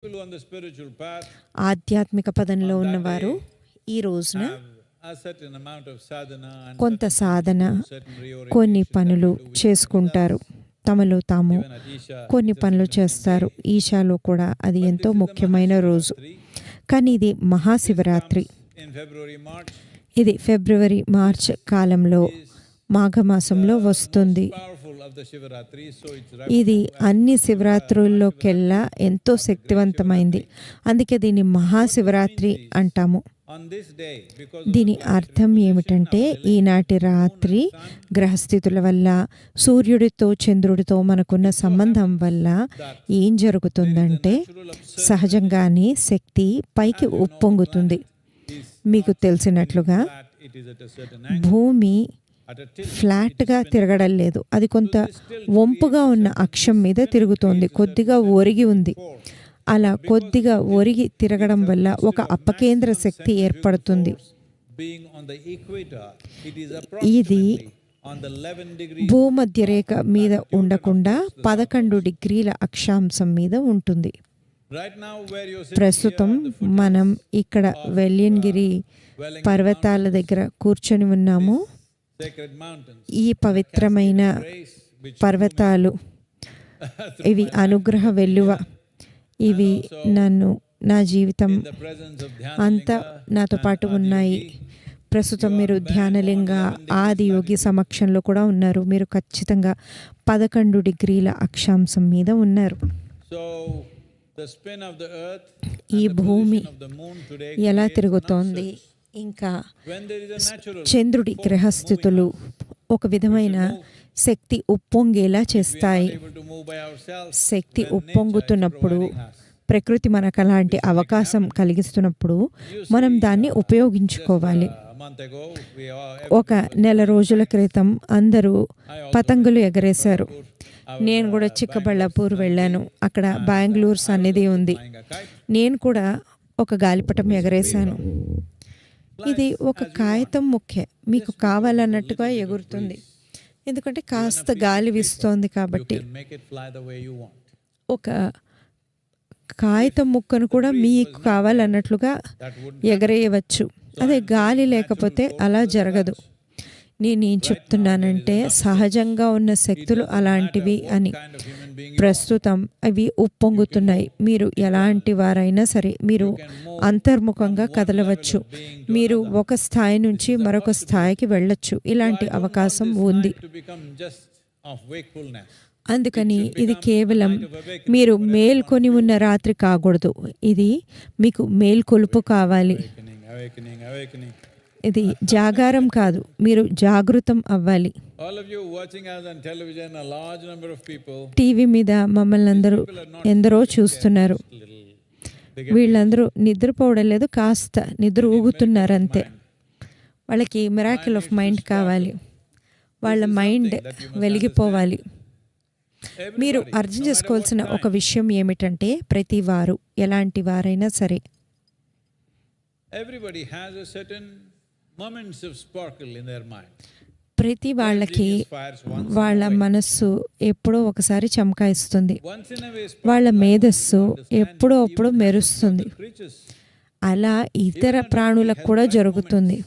People on the spiritual path ఆధ్యాత్మిక పదంలో on that ఉన్నవారు day ఈ రోజున have a certain amount of sadhana and కొంత certain సాధన, certain కొన్ని reorientation పనులు that they do within చేసుకుంటారు. themselves. తమలో తాము Even at Isha, కొన్ని it's a పనులు significant చేస్తారు. day. ఈశాలో కూడా అది But ఎంతో this is the ముఖ్యమైన రోజు. Mahashivratri. కానీ ఇది This Mahashivratri. comes in February, March. ఇది ఫిబ్రవరి, మార్చ్ కాలంలో Is మాఘమాసంలో వస్తుంది. most powerful of the Shivaratris, so it's ఇది referred to as అన్ని శివరాత్రుల్లోకెల్లా ఎంతో శక్తివంతమైంది. అందుకే దీన్ని మహాశివరాత్రి అంటాము. on this day, because of దీని the planetary అర్థం position ఏమిటంటే of the ఈనాటి రాత్రి గ్రహస్థితుల వల్ల, సూర్యుడితో చంద్రుడితో మనకున్న సంబంధం వల్ల ఏం జరుగుతుందంటే సహజంగానే శక్తి పైకి ఉప్పొంగుతుంది. మీకు తెలిసినట్లుగా that it is at a certain angle, భూమి at a tilt. ఫ్లాట్గా తిరగడం లేదు. అది కొంత వంపుగా ఉన్న అక్షం మీద తిరుగుతోంది. కొద్దిగా ఒరిగి ఉంది. అలా కొద్దిగా ఒరిగి తిరగడం వల్ల ఒక అపకేంద్ర శక్తి ఏర్పడుతుంది. Being on the equator, it is ఇది approximately on the 11 degrees. భూమధ్య రేఖ మీద ఉండకుండా 11 డిగ్రీల అక్షాంశం మీద ఉంటుంది. Right now, where you're sitting ప్రస్తుతం here, the మనం ఇక్కడ వెల్లియన్గిరి పర్వతాల దగ్గర కూర్చొని ఉన్నాము. sacred mountains, ఈ పవిత్రమైన race, which పర్వతాలు ఇవి అనుగ్రహ వెల్లువ. ఇవి నన్ను, నా జీవితం in the presence of అంతా Dhyanlinga నాతో పాటు ఉన్నాయి. ప్రస్తుతం మీరు ధ్యానలింగ ఆది యోగి సమక్షంలో కూడా ఉన్నారు. మీరు ఖచ్చితంగా 11 డిగ్రీల అక్షాంశం మీద ఉన్నారు. So the spin of the earth ఈ and the భూమి position of the moon today ఎలా creates తిరుగుతోంది, ఇంకా when there is a natural చంద్రుడి గ్రహస్థితులు ఒక విధమైన శక్తి ఉప్పొంగేలా చేస్తాయి. able to move by ourselves, శక్తి ఉప్పొంగుతున్నప్పుడు, ప్రకృతి మనకు అలాంటి అవకాశం కలిగిస్తున్నప్పుడు మనం దాన్ని ఉపయోగించుకోవాలి. a month ago we are ఒక నెల రోజుల క్రితం అందరూ పతంగులు ఎగరేశారు. నేను కూడా చిక్కబళ్ళాపూర్ వెళ్ళాను. అక్కడ బెంగళూరు సన్నిధి ఉంది. flying a kite. నేను కూడా ఒక గాలిపటం ఎగరేశాను. ఇది ఒక కాగితం ముఖ్య, మీకు కావాలన్నట్టుగా ఎగురుతుంది. ఎందుకంటే కాస్త గాలి వీస్తోంది You కాబట్టి. can make it fly the way you want. ఒక కాగితం ముక్కను కూడా మీకు కావాలన్నట్లుగా That would ఎగరేయవచ్చు. అదే గాలి లేకపోతే అలా జరగదు. నేనేం చెప్తున్నానంటే సహజంగా ఉన్న శక్తులు అలాంటివి అని. kind of human being ప్రస్తుతం అవి ఉప్పొంగుతున్నాయి. మీరు ఎలాంటి వారైనా సరే మీరు అంతర్ముఖంగా కదలవచ్చు. మీరు ఒక స్థాయి నుంచి మరొక స్థాయికి వెళ్ళొచ్చు. ఇలాంటి అవకాశం ఉంది. to become just of wakefulness. అందుకని ఇది కేవలం మీరు మేల్కొని ఉన్న రాత్రి కాకూడదు. ఇది మీకు మేల్కొలుపు కావాలి. Awakening. ఇది జాగారం కాదు, మీరు జాగృతం అవ్వాలి. All of you watching us on television, a large number of people, TV మీద మమ్మల్ని ఎందరో చూస్తున్నారు. వీళ్ళందరూ నిద్రపోవడం లేదు, కాస్త నిద్ర ఊగుతున్నారు అంతే. వాళ్ళకి మిరాకిల్ ఆఫ్ మైండ్ కావాలి. వాళ్ళ మైండ్ వెలిగిపోవాలి. మీరు అర్థం చేసుకోవాల్సిన ఒక విషయం ఏమిటంటే ప్రతి వారు ఎలాంటి వారైనా సరే everybody has a certain moments of sparkle in their mind. ప్రతి వాళ్ళకి వాళ్ళ మనస్సు ఎప్పుడో ఒకసారి చమకాయిస్తుంది. Once in a way, వాళ్ళ మేధస్సు ఎప్పుడో అప్పుడు మెరుస్తుంది. creatures అలా ఇతర ప్రాణులకు కూడా జరుగుతుంది.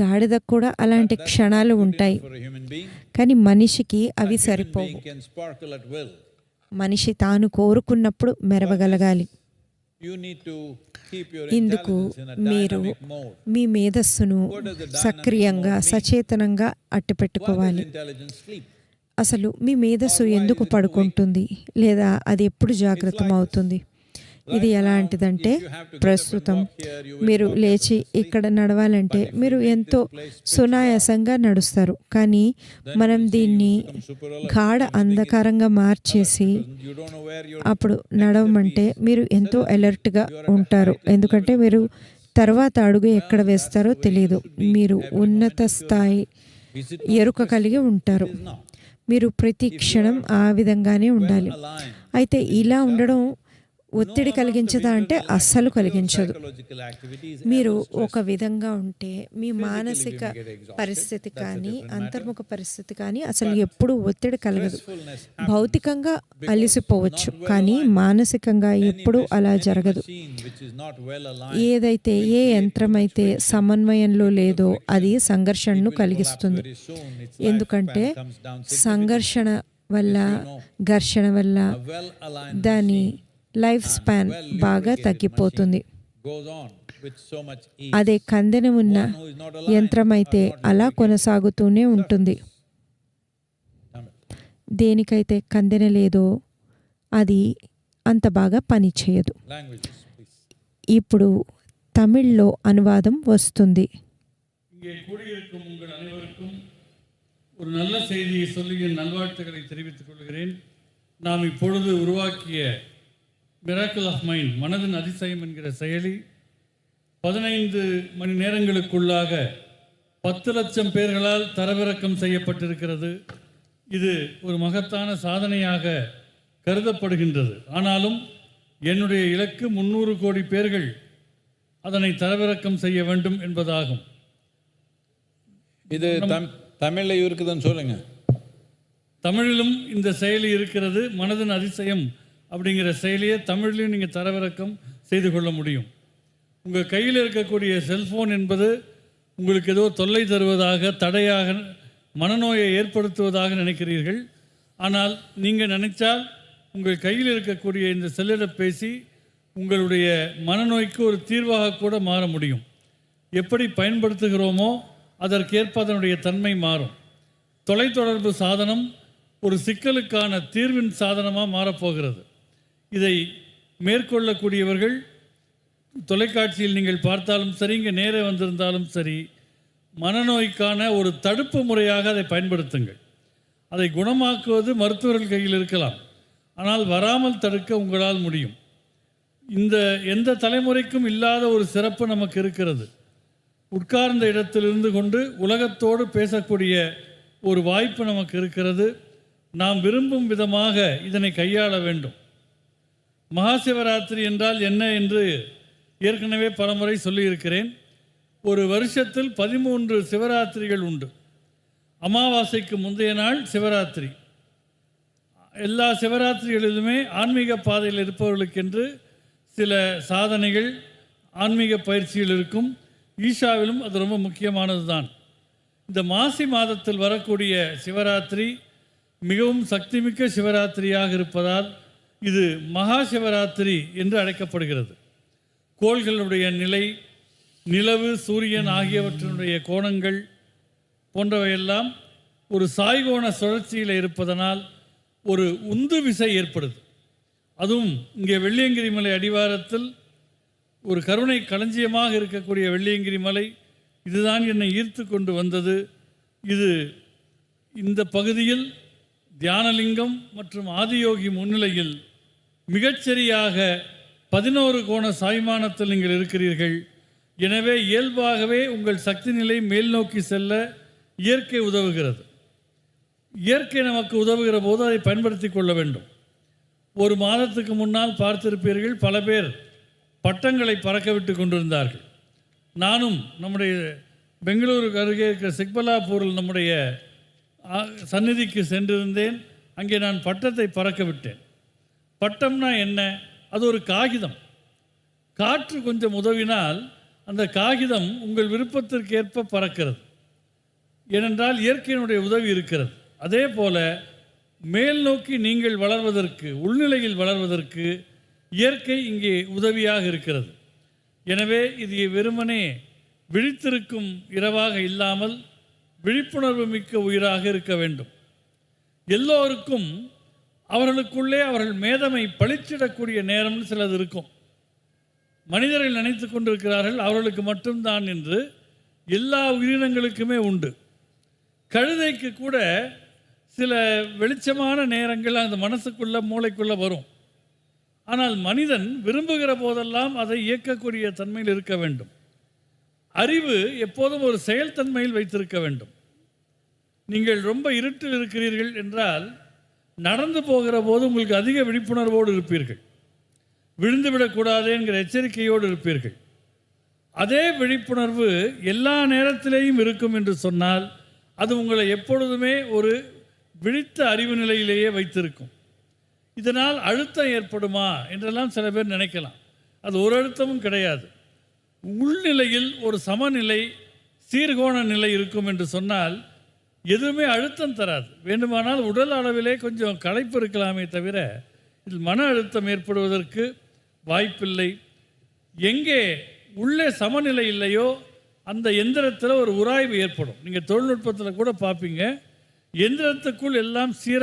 గాడిదకు కూడా అలాంటి క్షణాలు ఉంటాయి. for a human being, కానీ మనిషికి అవి human సరిపోవు. being can sparkle at will. మనిషి తాను కోరుకున్నప్పుడు మెరవగలగాలి. You need to keep your ఇందుకు intelligence in a మీరు dynamic mode. మీ మేధస్సును సక్రియంగా, సచేతనంగా అట్టిపెట్టుకోవాలి. Intelligence sleep. అసలు మీ మేధస్సు ఎందుకు పడుకుంటుంది, లేదా అది ఎప్పుడు జాగృతం అవుతుంది? ఇది ఎలాంటిదంటే ప్రస్తుతం మీరు లేచి ఇక్కడ నడవాలంటే మీరు ఎంతో సునాయాసంగా నడుస్తారు. కానీ మనం దీన్ని గాఢ అంధకారంగా మార్చేసి You don't know where you're అప్పుడు నడవమంటే మీరు ఎంతో అలర్ట్గా ఉంటారు. ఎందుకంటే మీరు తర్వాత అడుగు ఎక్కడ వేస్తారో తెలియదు. మీరు ఉన్నత స్థాయి ఎరుక కలిగి ఉంటారు. మీరు ప్రతి క్షణం ఆ విధంగానే ఉండాలి. అయితే ఇలా ఉండడం ఒత్తిడి కలిగించదా అంటే అస్సలు కలిగించదు. Psychological activities మీరు and stress. ఒక విధంగా ఉంటే మీ మానసిక we may get exhausted. పరిస్థితి That's a కానీ different అంతర్ముఖ పరిస్థితి కానీ అసలు ఎప్పుడూ ఒత్తిడి కలగదు. Stressfulness భౌతికంగా అలిసిపోవచ్చు కానీ మానసికంగా ఎప్పుడూ అలా జరగదు. machine which is not well aligned ఏదైతే ఏ యంత్రమైతే సమన్వయంలో లేదో అది సంఘర్షణను కలిగిస్తుంది. very soon, its ఎందుకంటే lifespan comes down సంఘర్షణ వల్ల ఘర్షణ వల్ల a well aligned దాని లైఫ్ స్పాన్ బాగా తగ్గిపోతుంది. goes on with so much ease. అదే కందెన ఉన్న Who is not aligned యంత్రమైతే అలా కొనసాగుతూనే ఉంటుంది. దేనికైతే కందెన లేదో అది అంత బాగా పని చేయదు. Languages, please. ఇప్పుడు తమిళ్లో అనువాదం వస్తుంది. இங்கே கூடியிருக்கும் உங்கள் அனைவருக்கும் ஒரு நல்ல செய்தியை சொல்லி என் நல்வாழ்த்துக்களை தெரிவித்துக் கொள்கிறேன். நாம் இப்பொழுது உருவாக்கிய மிராக்கிள் ஆஃப் மைண்ட் மனதின் அதிசயம் என்கிற செயலி 15 மணி நேரங்களுக்குள்ளாக 10 லட்சம் பேர்களால் தரவிறக்கம் செய்யப்பட்டிருக்கிறது. இது ஒரு மகத்தான சாதனையாக கருதப்படுகின்றது. ஆனாலும் என்னுடைய இலக்கு 300 கோடி பேர்கள் அதனை தரவிறக்கம் செய்ய வேண்டும் என்பதாகும். இது தமிழ்ல இருக்குதுன்னு சொல்லுங்க. தமிழிலும் இந்த செயலி இருக்கிறது. மனதின் அதிசயம் அப்படிங்கிற செயலியை தமிழ்லையும் நீங்கள் தரவிறக்கம் செய்து கொள்ள முடியும். உங்கள் கையில் இருக்கக்கூடிய செல்ஃபோன் என்பது உங்களுக்கு ஏதோ தொல்லை தருவதாக, தடையாக, மனநோயை ஏற்படுத்துவதாக நினைக்கிறீர்கள். ஆனால் நீங்கள் நினைச்சால் உங்கள் கையில் இருக்கக்கூடிய இந்த செல்லிடப்பேசி உங்களுடைய மனநோய்க்கு ஒரு தீர்வாக கூட மாற முடியும். எப்படி பயன்படுத்துகிறோமோ அதற்கேற்ப அதனுடைய தன்மை மாறும். தொலைத்தொடர்பு சாதனம் ஒரு சிக்கலுக்கான தீர்வின் சாதனமாக மாறப்போகிறது. இதை மேற்கொள்ளக்கூடியவர்கள் தொலைக்காட்சியில் நீங்கள் பார்த்தாலும் சரி, இங்கே நேரே வந்திருந்தாலும் சரி, மனநோய்க்கான ஒரு தடுப்பு முறையாக அதை பயன்படுத்துங்கள். அதை குணமாக்குவது மருத்துவர்கள் கையில் இருக்கலாம், ஆனால் வராமல் தடுக்க உங்களால் முடியும். இந்த எந்த தலைமுறைக்கும் இல்லாத ஒரு சிறப்பு நமக்கு இருக்கிறது. உட்கார்ந்த இடத்திலிருந்து கொண்டு உலகத்தோடு பேசக்கூடிய ஒரு வாய்ப்பு நமக்கு இருக்கிறது. நாம் விரும்பும் விதமாக இதனை கையாள வேண்டும். மகாசிவராத்திரி என்றால் என்ன என்று ஏற்கனவே பலமுறை சொல்லியிருக்கிறேன். ஒரு வருஷத்தில் 13 சிவராத்திரிகள் உண்டு. அமாவாசைக்கு முந்தைய நாள் சிவராத்திரி. எல்லா சிவராத்திரிகளிலுமே ஆன்மீக பாதையில் இருப்பவர்களுக்கென்று சில சாதனைகள், ஆன்மீக பயிற்சிகள் இருக்கும். ஈஷாவிலும் அது ரொம்ப முக்கியமானது தான். இந்த மாசி மாதத்தில் வரக்கூடிய சிவராத்திரி மிகவும் சக்திமிக்க சிவராத்திரியாக இருப்பதால் இது மகா சிவராத்திரி என்று அழைக்கப்படுகிறது. கோள்களுடைய நிலை, நிலவு, சூரியன் ஆகியவற்றினுடைய கோணங்கள் போன்றவையெல்லாம் ஒரு சாய்கோண சுழற்சியில் இருப்பதனால் ஒரு உந்து விசை ஏற்படுது. அதுவும் இங்கே வெள்ளியங்கிரி மலை அடிவாரத்தில் ஒரு கருணை களஞ்சியமாக இருக்கக்கூடிய வெள்ளியங்கிரி மலை இதுதான் என்னை ஈர்த்து கொண்டு வந்தது. இது இந்த பகுதியில் தியானலிங்கம் மற்றும் ஆதியோகி முன்னிலையில் மிகச்சரியாக 11 கோண சாய்மானத்தில் நீங்கள் இருக்கிறீர்கள். எனவே இயல்பாகவே உங்கள் சக்தி நிலை மேல் நோக்கி செல்ல இயற்கை உதவுகிறது. இயற்கை நமக்கு உதவுகிற போது அதை பயன்படுத்தி கொள்ள வேண்டும். ஒரு மாதத்துக்கு முன்னால் பார்த்திருப்பீர்கள், பல பேர் பட்டங்களை பறக்க விட்டு கொண்டிருந்தார்கள். நானும் நம்முடைய பெங்களூருக்கு அருகே இருக்கிற சிக்பலாப்பூரில் நம்முடைய சந்நிதிக்கு சென்றிருந்தேன். அங்கே நான் பட்டத்தை பறக்க விட்டேன். பட்டம்னா என்ன? அது ஒரு காகிதம். காற்று கொஞ்சம் உதவினால் அந்த காகிதம் உங்கள் விருப்பத்திற்கேற்ப பறக்கிறது. ஏனென்றால் இயற்கையினுடைய உதவி இருக்கிறது. அதே போல மேல் நோக்கி நீங்கள் வளர்வதற்கு, உள்நிலையில் வளர்வதற்கு இயற்கை இங்கே உதவியாக இருக்கிறது. எனவே இது வெறுமனே விழித்திருக்கும் இரவாக இல்லாமல் விழிப்புணர்வு மிக்க உயிராக இருக்க வேண்டும். எல்லோருக்கும் அவர்களுக்குள்ளே அவர்கள் மேதமை பளிச்சிடக்கூடிய நேரம்னு சிலது இருக்கும். மனிதர்கள் நினைத்து கொண்டிருக்கிறார்கள் அவர்களுக்கு மட்டும்தான் என்று. எல்லா உயிரினங்களுக்குமே உண்டு. கழுதைக்கு கூட சில வெளிச்சமான நேரங்கள் அந்த மனசுக்குள்ள, மூளைக்குள்ள வரும். ஆனால் மனிதன் விரும்புகிற போதெல்லாம் அதை இயக்கக்கூடிய தன்மையில் இருக்க வேண்டும். அறிவு எப்போதும் ஒரு செயல்தன்மையில் வைத்திருக்க வேண்டும். நீங்கள் ரொம்ப இருட்டில் இருக்கிறீர்கள் என்றால் நடந்து போகிற போது உங்களுக்கு அதிக விழிப்புணர்வோடு இருப்பீர்கள். விழுந்துவிடக்கூடாது என்கிற எச்சரிக்கையோடு இருப்பீர்கள். அதே விழிப்புணர்வு எல்லா நேரத்திலேயும் இருக்கும் என்று சொன்னால் அது உங்களை எப்பொழுதுமே ஒரு விழித்த அறிவு நிலையிலேயே வைத்திருக்கும். இதனால் அழுத்தம் ஏற்படுமா என்றெல்லாம் சில பேர் நினைக்கலாம். அது ஒரு அழுத்தமும் கிடையாது. உள்நிலையில் ஒரு சமநிலை, சீர்கோண நிலை இருக்கும் என்று சொன்னால் எதுவுமே அழுத்தம் தராது. வேண்டுமானால் உடல் அளவிலே கொஞ்சம் களைப்பு இருக்கலாமே தவிர இதில் மன அழுத்தம் ஏற்படுவதற்கு வாய்ப்பில்லை. எங்கே உள்ளே சமநிலை இல்லையோ அந்த எந்திரத்தில் ஒரு உராய்வு ஏற்படும். நீங்கள் தொழில்நுட்பத்தில் கூட பார்ப்பீங்க, எந்திரத்துக்குள் எல்லாம் சீராக